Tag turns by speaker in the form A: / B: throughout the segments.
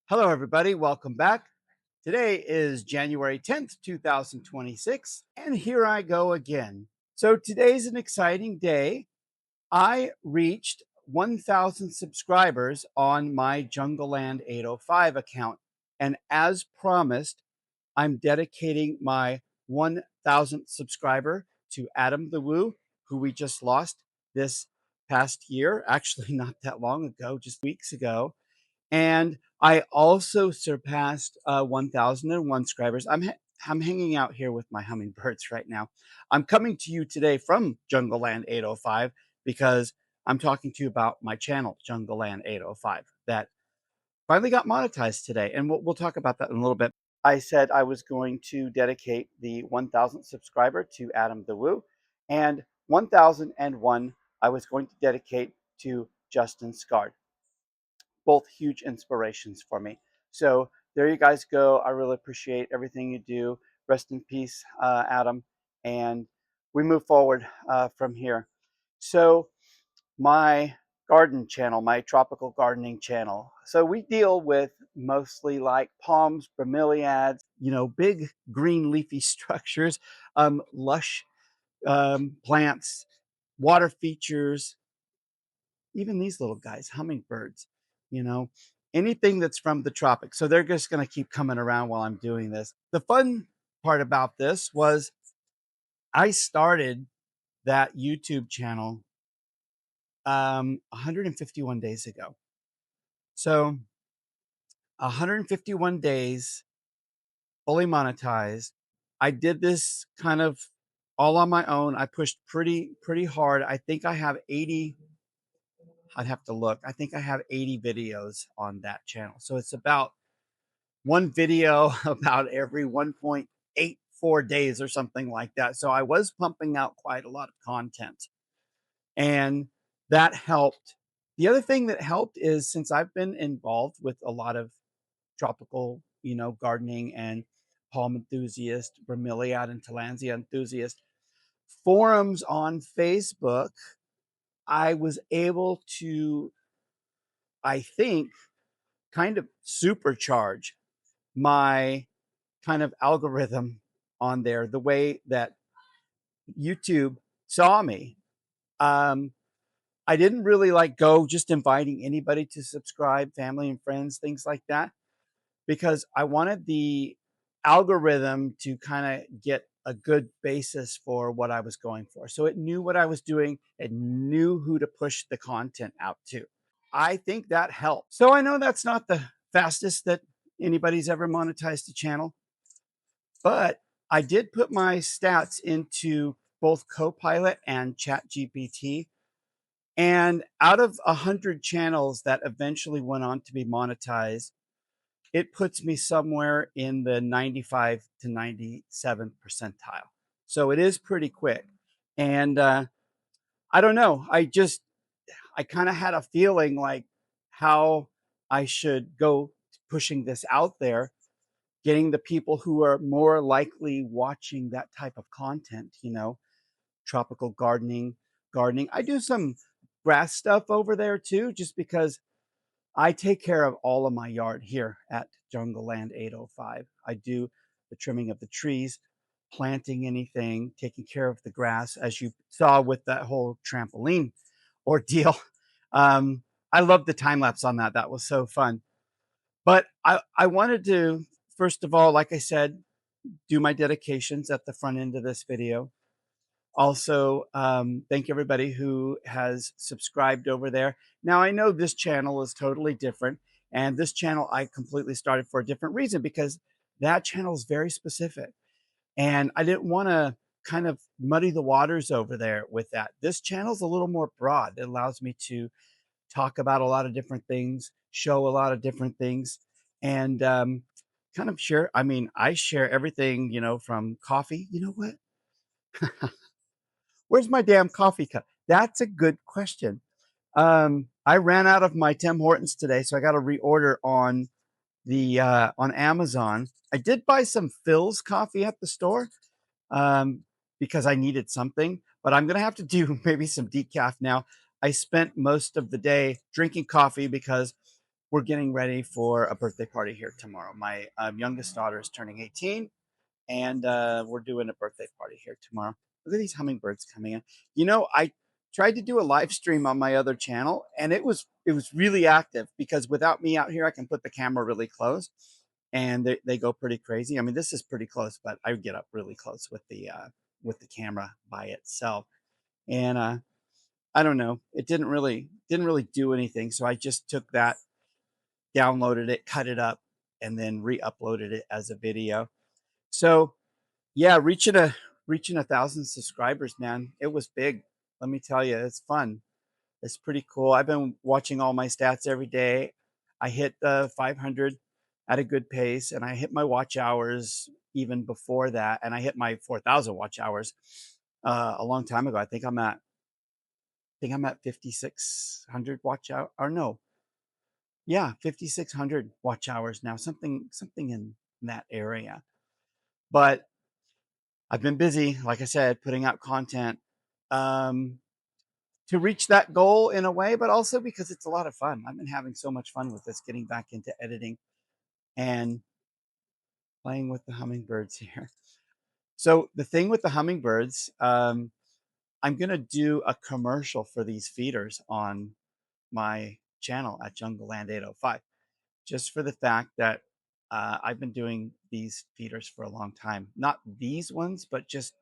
A: Hello, everybody. Welcome back. Today is January 10th, 2026, and here I go again. So, today's an exciting day. I reached 1,000 subscribers on my Jungleland 805 account. And as promised, I'm dedicating my 1,000th subscriber to Adam the Woo, who we just lost this past year. Actually, not that long ago, just weeks ago. And I also surpassed 1,001 subscribers. I'm hanging out here with my hummingbirds right now. I'm coming to you today from Jungleland 805 because I'm talking to you about my channel, Jungleland 805, that finally got monetized today. And we'll talk about that in a little bit. I said I was going to dedicate the 1,000th subscriber to Adam the Woo, and 1,001 I was going to dedicate to Justin Scard, both huge inspirations for me. So there you guys go. I really appreciate everything you do. Rest in peace, Adam. And we move forward from here. So my garden channel, my tropical gardening channel. So we deal with mostly like palms, bromeliads, big green leafy structures, lush plants, water features, even these little guys, hummingbirds, you know, anything that's from the tropics. So they're just going to keep coming around while I'm doing this. The fun part about this was I started that YouTube channel 151 days ago. So 151 days, fully monetized. I did this kind of all on my own. I pushed pretty hard. I think I have 80. I'd have to look. I think I have 80 videos on that channel. So it's about one video about every 1.84 days or something like that. So I was pumping out quite a lot of content, and that helped. The other thing that helped is since I've been involved with a lot of tropical, gardening and palm enthusiast, bromeliad and tillandsia enthusiast forums on Facebook, I was able to, I think, kind of supercharge my kind of algorithm on there, the way that YouTube saw me. I didn't really like go just inviting anybody to subscribe, family and friends, things like that, because I wanted the algorithm to kind of get a good basis for what I was going for. So it knew what I was doing, it knew who to push the content out to. I think that helped. So I know that's not the fastest that anybody's ever monetized a channel, but I did put my stats into both Copilot and ChatGPT. And out of 100 channels that eventually went on to be monetized, it puts me somewhere in the 95 to 97 percentile. So it is pretty quick. And I don't know. I kind of had a feeling like how I should go pushing this out there, getting the people who are more likely watching that type of content, tropical gardening. I do some grass stuff over there too, just because I take care of all of my yard here at Jungle Land 805. I do the trimming of the trees, planting anything, taking care of the grass, as you saw with that whole trampoline ordeal. I love the time lapse on that. That was so fun. But I wanted to, first of all, like I said, do my dedications at the front end of this video. Also, thank everybody who has subscribed over there. Now, I know this channel is totally different, and this channel I completely started for a different reason because that channel is very specific. And I didn't want to kind of muddy the waters over there with that. This channel is a little more broad. It allows me to talk about a lot of different things, show a lot of different things, and kind of share. I mean, I share everything, from coffee. You know what? Where's my damn coffee cup? That's a good question. I ran out of my Tim Hortons today, so I got to reorder on Amazon. I did buy some Phil's coffee at the store because I needed something, but I'm gonna have to do maybe some decaf now. I spent most of the day drinking coffee because we're getting ready for a birthday party here tomorrow. My youngest daughter is turning 18, and we're doing a birthday party here tomorrow. Look at these hummingbirds coming in. I tried to do a live stream on my other channel, and it was really active because without me out here, I can put the camera really close, and they go pretty crazy. I mean, this is pretty close, but I would get up really close with the camera by itself, and I don't know, it didn't really do anything. So I just took that, downloaded it, cut it up, and then re-uploaded it as a video. So yeah, reaching 1,000 subscribers, man. It was big. Let me tell you, it's fun. It's pretty cool. I've been watching all my stats every day. I hit 500 at a good pace, and I hit my watch hours even before that, and I hit my 4,000 watch hours a long time ago. I think I'm at 5,600 watch hour, or no, yeah, 5,600 watch hours now, something in that area. But I've been busy, like I said, putting out content um, to reach that goal in a way, but also because it's a lot of fun. I've been having so much fun with this, getting back into editing and playing with the hummingbirds here. So the thing with the hummingbirds, I'm gonna do a commercial for these feeders on my channel at Jungle Land 805, just for the fact that I've been doing these feeders for a long time. Not these ones, but just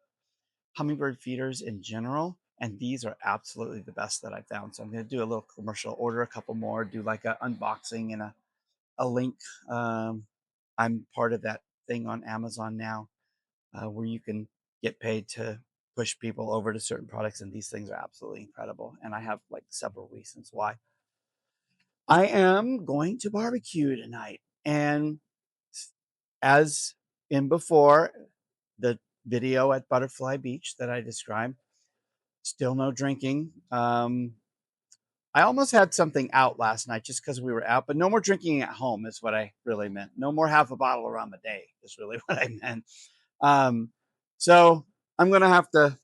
A: hummingbird feeders in general. And these are absolutely the best that I found. So I'm going to do a little commercial, order a couple more, do like an unboxing and a link. Um, I'm part of that thing on Amazon now where you can get paid to push people over to certain products. And these things are absolutely incredible. And I have like several reasons why. I am going to barbecue tonight. And as in before, the video at Butterfly Beach that I described, still no drinking. I almost had something out last night just because we were out, but no more drinking at home is what I really meant. No more half a bottle of rum a day is really what I meant. Um, so I'm gonna have to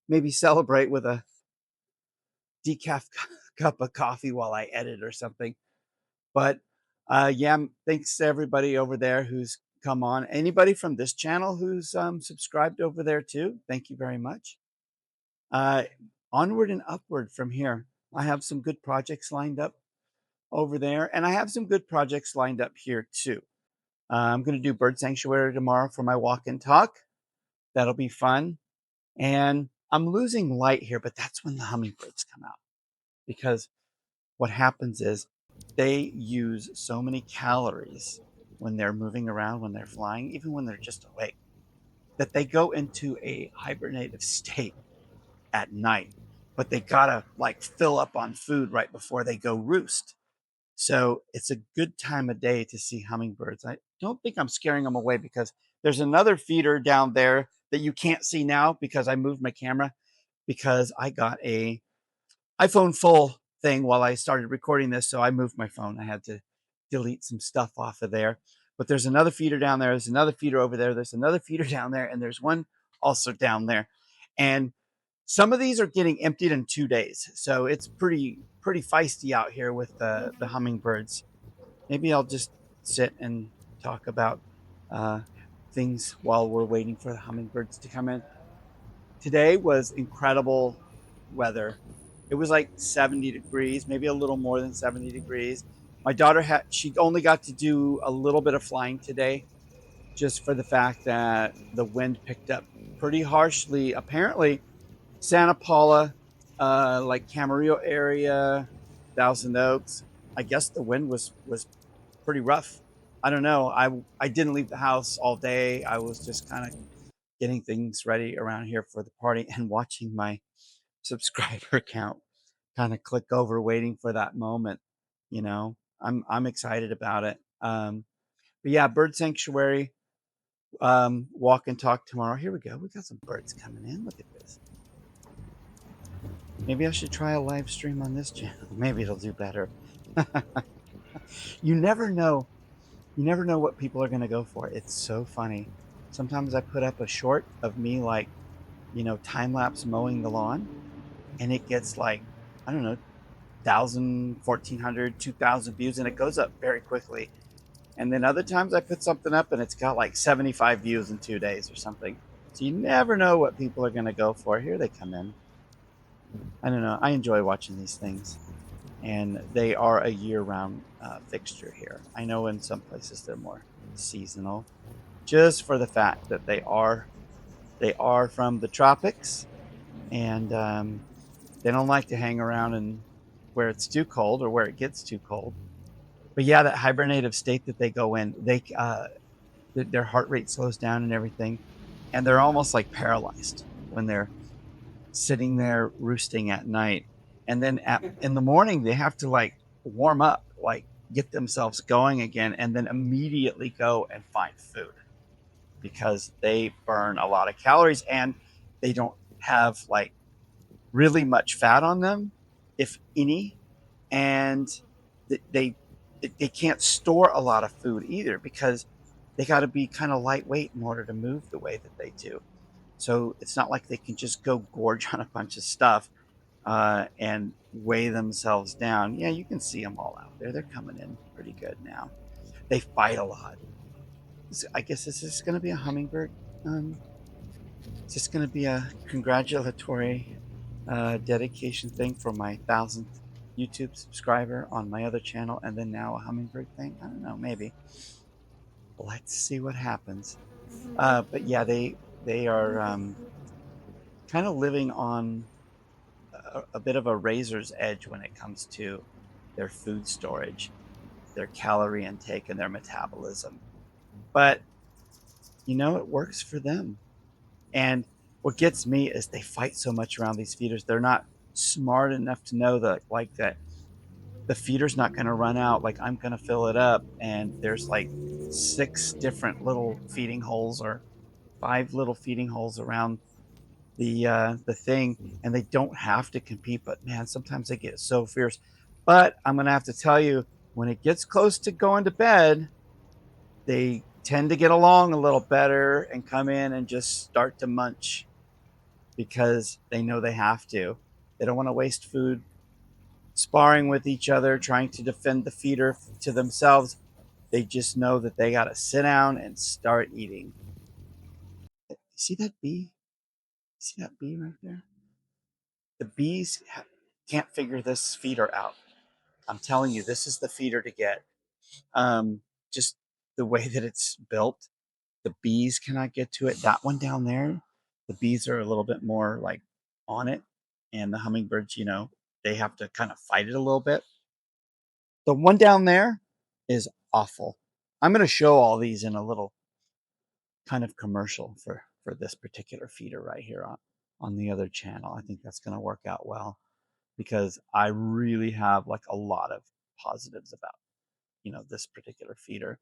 A: maybe celebrate with a decaf cup of coffee while I edit or something. But yeah, thanks to everybody over there who's come on. Anybody from this channel who's subscribed over there too, thank you very much. Uh, Onward and upward from here. I have some good projects lined up over there, and I have some good projects lined up here too. I'm going to do bird sanctuary tomorrow for my walk and talk. That'll be fun. And I'm losing light here, but that's when the hummingbirds come out, because what happens is they use so many calories when they're moving around, when they're flying, even when they're just awake, that they go into a hibernative state at night, but they gotta like fill up on food right before they go roost. So it's a good time of day to see hummingbirds. I don't think I'm scaring them away because there's another feeder down there that you can't see now because I moved my camera, because I got a iPhone full thing while I started recording this. So I moved my phone. I had to delete some stuff off of there. But there's another feeder down there. There's another feeder over there. There's another feeder down there. And there's one also down there. And some of these are getting emptied in 2 days. So it's pretty feisty out here with the hummingbirds. Maybe I'll just sit and talk about uh, things while we're waiting for the hummingbirds to come in. Today was incredible weather. It was like 70 degrees, maybe a little more than 70 degrees. My daughter she only got to do a little bit of flying today, just for the fact that the wind picked up pretty harshly. Apparently, Santa Paula, like Camarillo area, Thousand Oaks, I guess the wind was pretty rough. I don't know. I didn't leave the house all day. I was just kind of getting things ready around here for the party and watching my subscriber count kind of click over, waiting for that moment. I'm excited about it. But yeah, bird sanctuary, walk and talk tomorrow. Here we go. We got some birds coming in. Look at this. Maybe I should try a live stream on this channel. Maybe it'll do better. You never know. You never know what people are going to go for. It's so funny. Sometimes I put up a short of me, like, time lapse mowing the lawn, and it gets like, I don't know, 1,000, 1,400, 2,000 views, and it goes up very quickly. And then other times I put something up and it's got like 75 views in 2 days or something. So you never know what people are going to go for. Here they come in. I don't know. I enjoy watching these things, and they are a year-round fixture here. I know in some places they're more seasonal, just for the fact that they are from the tropics, and they don't like to hang around in where it's too cold or where it gets too cold. But yeah, that hibernative state that they go in, their heart rate slows down and everything, and they're almost like paralyzed when they're sitting there roosting at night. And then in the morning, they have to like warm up, like get themselves going again, and then immediately go and find food because they burn a lot of calories and they don't have like really much fat on them, if any, and they they can't store a lot of food either because they got to be kind of lightweight in order to move the way that they do. So it's not like they can just go gorge on a bunch of stuff and weigh themselves down. Yeah, you can see them all out there. They're coming in pretty good now. They fight a lot. I guess this is going to be a hummingbird. Um, it's just going to be a congratulatory dedication thing for my 1,000th YouTube subscriber on my other channel, and then now a hummingbird thing. I don't know, maybe. Let's see what happens. But yeah, they are kind of living on a bit of a razor's edge when it comes to their food storage, their calorie intake, and their metabolism. But it works for them. And what gets me is they fight so much around these feeders. They're not smart enough to know that the feeder's not going to run out. Like I'm going to fill it up, and there's like 6 different little feeding holes or 5 little feeding holes around the thing, and they don't have to compete. But man, sometimes they get so fierce. But I'm gonna have to tell you, when it gets close to going to bed, they tend to get along a little better and come in and just start to munch because they know they have to. They don't want to waste food sparring with each other, trying to defend the feeder to themselves. They just know that they got to sit down and start eating. See that bee? See that bee right there? The bees can't figure this feeder out. I'm telling you, this is the feeder to get. Just the way that it's built, the bees cannot get to it. That one down there, the bees are a little bit more like on it, and the hummingbirds, they have to kind of fight it a little bit. The one down there is awful. I'm going to show all these in a little kind of commercial for this particular feeder right here on the other channel. I think that's going to work out well because I really have like a lot of positives about this particular feeder.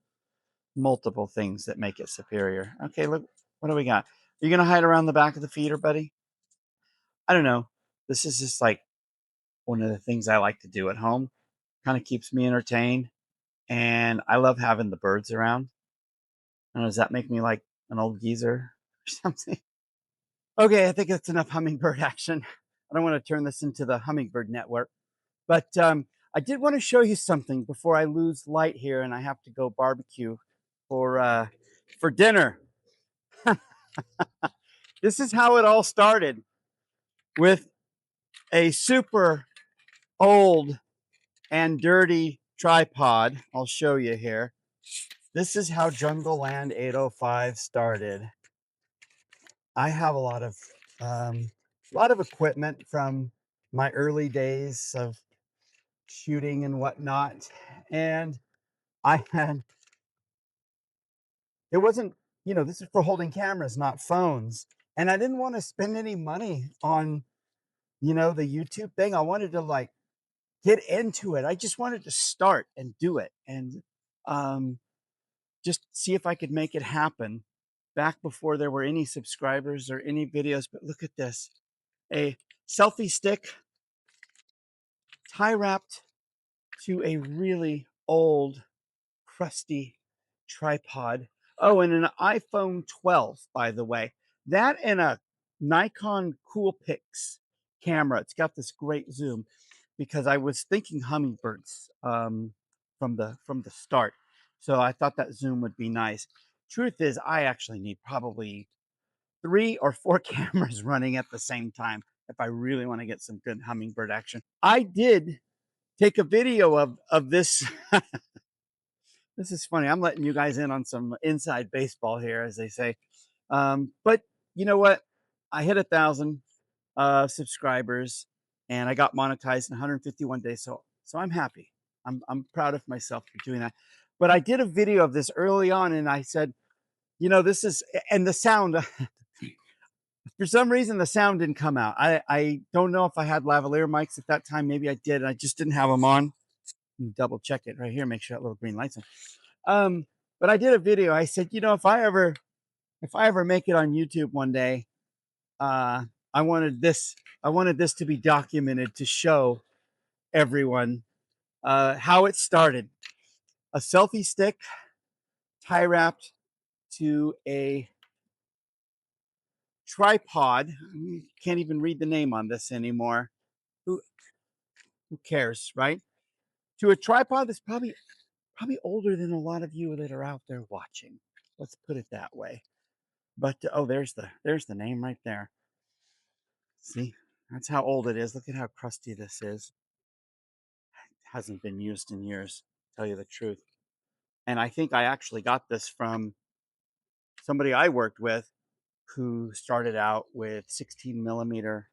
A: Multiple things that make it superior. Okay, look, what do we got? Are you gonna hide around the back of the feeder, buddy? I don't know. This is just like one of the things I like to do at home. Kind of keeps me entertained, and I love having the birds around. I don't know, does that make me like an old geezer or something? Okay, I think that's enough hummingbird action. I don't want to turn this into the hummingbird network. But I did want to show you something before I lose light here and I have to go barbecue for dinner. This is how it all started with a super old and dirty tripod. I'll show you here. This is how Jungle Land 805 started. I have a lot of equipment from my early days of shooting and whatnot, and I had it wasn't, this is for holding cameras, not phones. And I didn't want to spend any money on, the YouTube thing. I wanted to like get into it. I just wanted to start and do it and um, just see if I could make it happen back before there were any subscribers or any videos. But look at this, a selfie stick tie wrapped to a really old crusty tripod. Oh, and an iPhone 12, by the way. That and a Nikon Coolpix camera. It's got this great zoom. because I was thinking hummingbirds from the start. So I thought that zoom would be nice. Truth is, I actually need probably 3 or 4 cameras running at the same time if I really want to get some good hummingbird action. I did take a video of this. This is funny. I'm letting you guys in on some inside baseball here, as they say. But you know what? I hit 1,000 subscribers, and I got monetized in 151 days. So I'm happy. I'm proud of myself for doing that. But I did a video of this early on, and I said, you know, this is and the sound. For some reason, the sound didn't come out. I don't know if I had lavalier mics at that time. Maybe I did. I just didn't have them on. Double check it right here. Make sure that little green light's on. But I did a video. I said, you know, if I ever make it on YouTube one day, uh, I wanted this I wanted this to be documented to show everyone how it started. A selfie stick tie wrapped to a tripod. Can't even read the name on this anymore. Who who cares, right? To a tripod that's probably older than a lot of you that are out there watching. Let's put it that way. But oh, there's the name right there. See, that's how old it is. Look at how crusty this is. It hasn't been used in years, to tell you the truth. And I think I actually got this from somebody I worked with who started out with 16 millimeter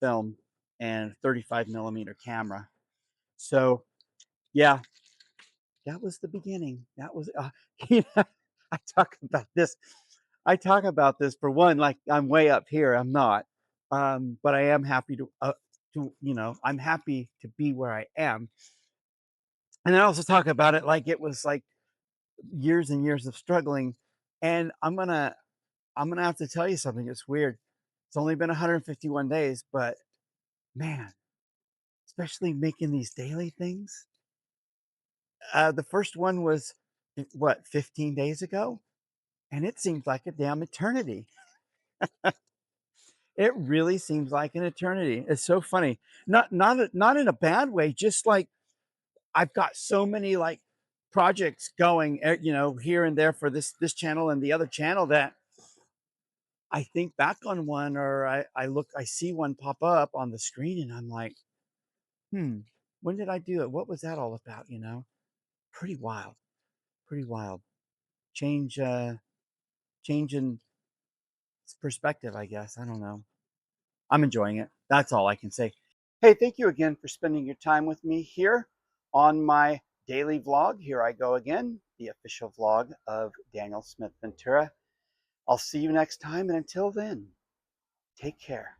A: film and 35 millimeter camera. So yeah, that was the beginning. That was, you know, I talk about this. I talk about this for one, like I'm way up here. I'm not, but I am happy to you know, I'm happy to be where I am. And I also talk about it like it was like years and years of struggling. And I'm gonna have to tell you something. It's weird. It's only been 151 days, but man, especially making these daily things. The first one was what 15 days ago, and it seems like a damn eternity. It really seems like an eternity. It's so funny. Not in a bad way, just like I've got so many like projects going, you know, here and there for this channel and the other channel that I think back on one or I see one pop up on the screen and I'm like, hmm, when did I do it? What was that all about? You know? Pretty wild. Pretty wild. Change change in perspective, I guess. I don't know. I'm enjoying it. That's all I can say. Hey, thank you again for spending your time with me here on my daily vlog. Here I go again, the official vlog of Daniel Smith Ventura. I'll see you next time, and until then, take care.